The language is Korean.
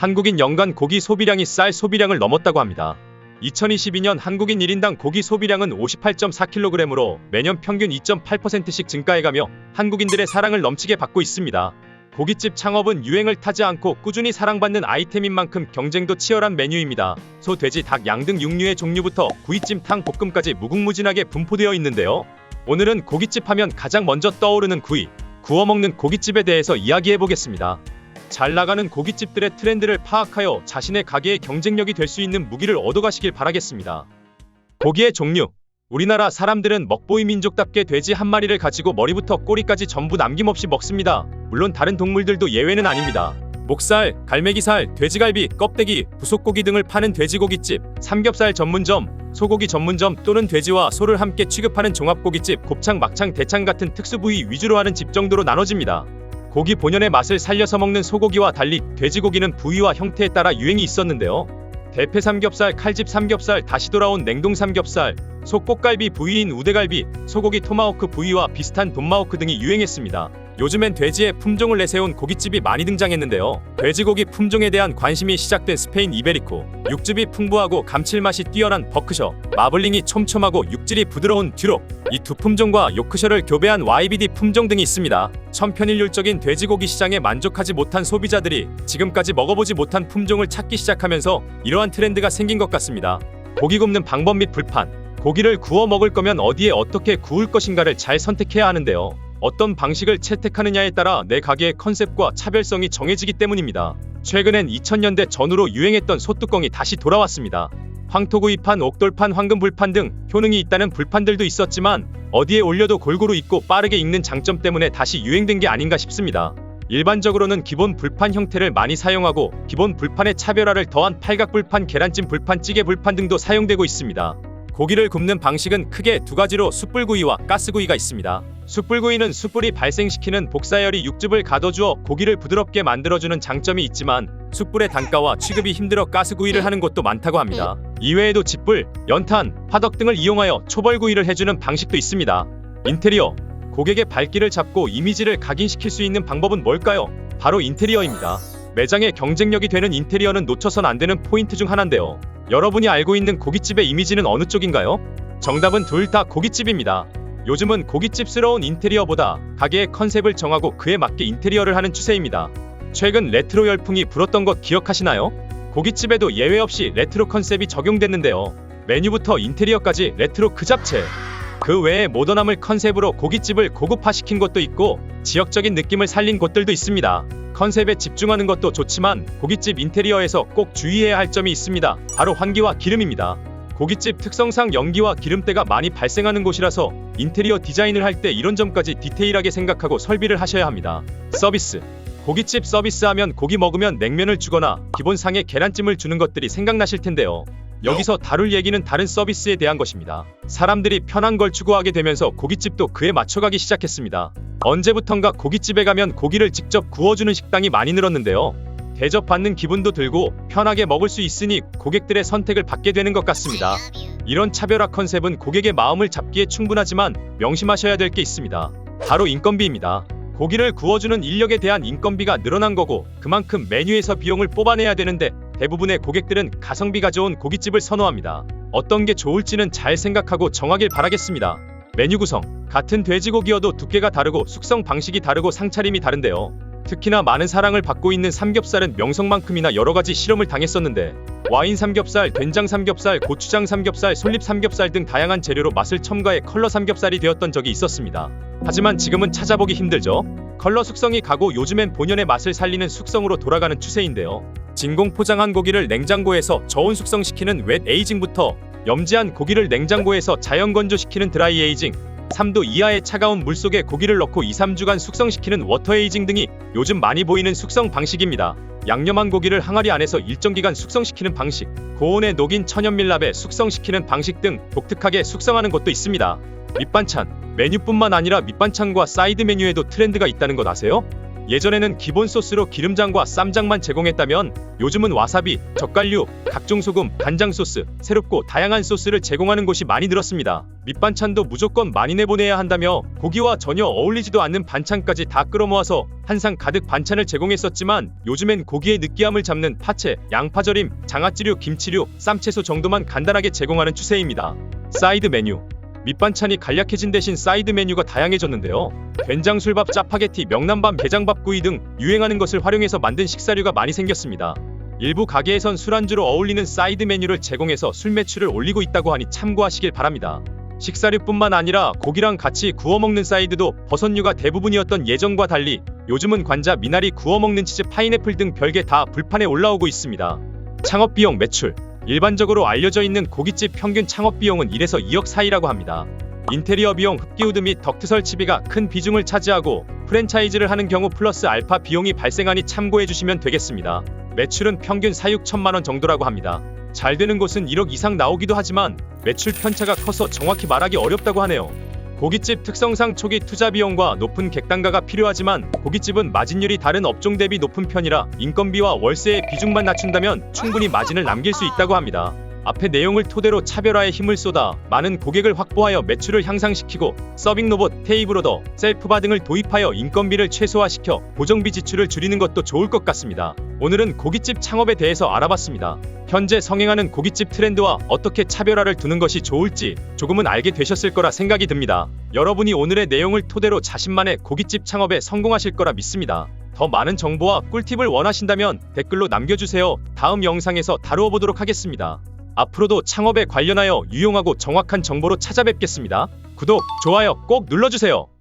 한국인 연간 고기 소비량이 쌀 소비량을 넘었다고 합니다. 2022년 한국인 1인당 고기 소비량은 58.4kg으로 매년 평균 2.8%씩 증가해가며 한국인들의 사랑을 넘치게 받고 있습니다. 고깃집 창업은 유행을 타지 않고 꾸준히 사랑받는 아이템인 만큼 경쟁도 치열한 메뉴입니다. 소, 돼지, 닭, 양 등 육류의 종류부터 구이찜, 탕, 볶음까지 무궁무진하게 분포되어 있는데요. 오늘은 고깃집 하면 가장 먼저 떠오르는 구이, 구워 먹는 고깃집에 대해서 이야기해보겠습니다. 잘 나가는 고깃집들의 트렌드를 파악하여 자신의 가게의 경쟁력이 될 수 있는 무기를 얻어가시길 바라겠습니다. 고기의 종류. 우리나라 사람들은 먹보이 민족답게 돼지 한 마리를 가지고 머리부터 꼬리까지 전부 남김없이 먹습니다. 물론 다른 동물들도 예외는 아닙니다. 목살, 갈매기살, 돼지갈비, 껍데기, 부속고기 등을 파는 돼지고깃집, 삼겹살 전문점, 소고기 전문점 또는 돼지와 소를 함께 취급하는 종합고깃집, 곱창, 막창, 대창 같은 특수부위 위주로 하는 집 정도로 나눠집니다. 고기 본연의 맛을 살려서 먹는 소고기와 달리 돼지고기는 부위와 형태에 따라 유행이 있었는데요. 대패 삼겹살, 칼집 삼겹살, 다시 돌아온 냉동 삼겹살, 소 꽃갈비 부위인 우대갈비, 소고기 토마호크 부위와 비슷한 돈마호크 등이 유행했습니다. 요즘엔 돼지의 품종을 내세운 고깃집이 많이 등장했는데요. 돼지고기 품종에 대한 관심이 시작된 스페인 이베리코, 육즙이 풍부하고 감칠맛이 뛰어난 버크셔, 마블링이 촘촘하고 육질이 부드러운 듀록, 이 두 품종과 요크셔를 교배한 YBD 품종 등이 있습니다. 천편일률적인 돼지고기 시장에 만족하지 못한 소비자들이 지금까지 먹어보지 못한 품종을 찾기 시작하면서 이러한 트렌드가 생긴 것 같습니다. 고기 굽는 방법 및 불판. 고기를 구워 먹을 거면 어디에 어떻게 구울 것인가를 잘 선택해야 하는데요. 어떤 방식을 채택하느냐에 따라 내 가게의 컨셉과 차별성이 정해지기 때문입니다. 최근엔 2000년대 전후로 유행했던 소뚜껑이 다시 돌아왔습니다. 황토구이판, 옥돌판, 황금불판 등 효능이 있다는 불판들도 있었지만 어디에 올려도 골고루 익고 빠르게 익는 장점 때문에 다시 유행된 게 아닌가 싶습니다. 일반적으로는 기본 불판 형태를 많이 사용하고 기본 불판에 차별화를 더한 팔각불판, 계란찜 불판, 찌개 불판 등도 사용되고 있습니다. 고기를 굽는 방식은 크게 두 가지로 숯불구이와 가스구이가 있습니다. 숯불구이는 숯불이 발생시키는 복사열이 육즙을 가둬주어 고기를 부드럽게 만들어주는 장점이 있지만 숯불의 단가와 취급이 힘들어 가스구이를 하는 곳도 많다고 합니다. 이외에도 집불, 연탄, 화덕 등을 이용하여 초벌구이를 해주는 방식도 있습니다. 인테리어. 고객의 발길을 잡고 이미지를 각인시킬 수 있는 방법은 뭘까요? 바로 인테리어입니다. 매장의 경쟁력이 되는 인테리어는 놓쳐선 안 되는 포인트 중 하나인데요. 여러분이 알고 있는 고깃집의 이미지는 어느 쪽인가요? 정답은 둘 다 고깃집입니다. 요즘은 고깃집스러운 인테리어보다 가게의 컨셉을 정하고 그에 맞게 인테리어를 하는 추세입니다. 최근 레트로 열풍이 불었던 것 기억하시나요? 고깃집에도 예외 없이 레트로 컨셉이 적용됐는데요. 메뉴부터 인테리어까지 레트로 그 잡채. 그 외에 모던함을 컨셉으로 고깃집을 고급화시킨 곳도 있고 지역적인 느낌을 살린 곳들도 있습니다. 컨셉에 집중하는 것도 좋지만 고깃집 인테리어에서 꼭 주의해야 할 점이 있습니다. 바로 환기와 기름입니다. 고깃집 특성상 연기와 기름때가 많이 발생하는 곳이라서 인테리어 디자인을 할 때 이런 점까지 디테일하게 생각하고 설비를 하셔야 합니다. 서비스. 고깃집 서비스하면 고기 먹으면 냉면을 주거나 기본상에 계란찜을 주는 것들이 생각나실 텐데요. 여기서 다룰 얘기는 다른 서비스에 대한 것입니다. 사람들이 편한 걸 추구하게 되면서 고깃집도 그에 맞춰가기 시작했습니다. 언제부턴가 고깃집에 가면 고기를 직접 구워주는 식당이 많이 늘었는데요. 대접받는 기분도 들고 편하게 먹을 수 있으니 고객들의 선택을 받게 되는 것 같습니다. 이런 차별화 컨셉은 고객의 마음을 잡기에 충분하지만 명심하셔야 될 게 있습니다. 바로 인건비입니다. 고기를 구워주는 인력에 대한 인건비가 늘어난 거고 그만큼 메뉴에서 비용을 뽑아내야 되는데 대부분의 고객들은 가성비가 좋은 고깃집을 선호합니다. 어떤 게 좋을지는 잘 생각하고 정하길 바라겠습니다. 메뉴 구성. 같은 돼지고기여도 두께가 다르고 숙성 방식이 다르고 상차림이 다른데요. 특히나 많은 사랑을 받고 있는 삼겹살은 명성만큼이나 여러가지 실험을 당했었는데 와인 삼겹살, 된장 삼겹살, 고추장 삼겹살, 솔잎 삼겹살 등 다양한 재료로 맛을 첨가해 컬러 삼겹살이 되었던 적이 있었습니다. 하지만 지금은 찾아보기 힘들죠. 컬러 숙성이 가고 요즘엔 본연의 맛을 살리는 숙성으로 돌아가는 추세인데요. 진공 포장한 고기를 냉장고에서 저온 숙성시키는 웻 에이징부터 염지한 고기를 냉장고에서 자연 건조시키는 드라이 에이징, 3도 이하의 차가운 물속에 고기를 넣고 2-3주간 숙성시키는 워터 에이징 등이 요즘 많이 보이는 숙성 방식입니다. 양념한 고기를 항아리 안에서 일정 기간 숙성시키는 방식, 고온에 녹인 천연밀랍에 숙성시키는 방식 등 독특하게 숙성하는 것도 있습니다. 밑반찬. 메뉴뿐만 아니라 밑반찬과 사이드 메뉴에도 트렌드가 있다는 것 아세요? 예전에는 기본 소스로 기름장과 쌈장만 제공했다면 요즘은 와사비, 젓갈류, 각종 소금, 간장 소스, 새롭고 다양한 소스를 제공하는 곳이 많이 늘었습니다. 밑반찬도 무조건 많이 내보내야 한다며 고기와 전혀 어울리지도 않는 반찬까지 다 끌어모아서 한 상 가득 반찬을 제공했었지만 요즘엔 고기의 느끼함을 잡는 파채, 양파절임, 장아찌류, 김치류, 쌈채소 정도만 간단하게 제공하는 추세입니다. 사이드 메뉴. 밑반찬이 간략해진 대신 사이드 메뉴가 다양해졌는데요. 된장술밥, 짜파게티, 명란밥, 게장밥구이 등 유행하는 것을 활용해서 만든 식사류가 많이 생겼습니다. 일부 가게에선 술안주로 어울리는 사이드 메뉴를 제공해서 술 매출을 올리고 있다고 하니 참고하시길 바랍니다. 식사류뿐만 아니라 고기랑 같이 구워 먹는 사이드도 버섯류가 대부분이었던 예전과 달리 요즘은 관자, 미나리, 구워 먹는 치즈, 파인애플 등 별게 다 불판에 올라오고 있습니다. 창업비용 매출. 일반적으로 알려져 있는 고깃집 평균 창업비용은 1에서 2억 사이라고 합니다. 인테리어 비용, 흡기후드 및 덕트 설치비가 큰 비중을 차지하고 프랜차이즈를 하는 경우 플러스 알파 비용이 발생하니 참고해주시면 되겠습니다. 매출은 평균 4,6천만원 정도라고 합니다. 잘 되는 곳은 1억 이상 나오기도 하지만 매출 편차가 커서 정확히 말하기 어렵다고 하네요. 고깃집 특성상 초기 투자 비용과 높은 객단가가 필요하지만 고깃집은 마진율이 다른 업종 대비 높은 편이라 인건비와 월세의 비중만 낮춘다면 충분히 마진을 남길 수 있다고 합니다. 앞의 내용을 토대로 차별화에 힘을 쏟아 많은 고객을 확보하여 매출을 향상시키고 서빙 로봇, 테이블 오더, 셀프바 등을 도입하여 인건비를 최소화시켜 고정비 지출을 줄이는 것도 좋을 것 같습니다. 오늘은 고깃집 창업에 대해서 알아봤습니다. 현재 성행하는 고깃집 트렌드와 어떻게 차별화를 두는 것이 좋을지 조금은 알게 되셨을 거라 생각이 듭니다. 여러분이 오늘의 내용을 토대로 자신만의 고깃집 창업에 성공하실 거라 믿습니다. 더 많은 정보와 꿀팁을 원하신다면 댓글로 남겨주세요. 다음 영상에서 다루어 보도록 하겠습니다. 앞으로도 창업에 관련하여 유용하고 정확한 정보로 찾아뵙겠습니다. 구독, 좋아요 꼭 눌러주세요.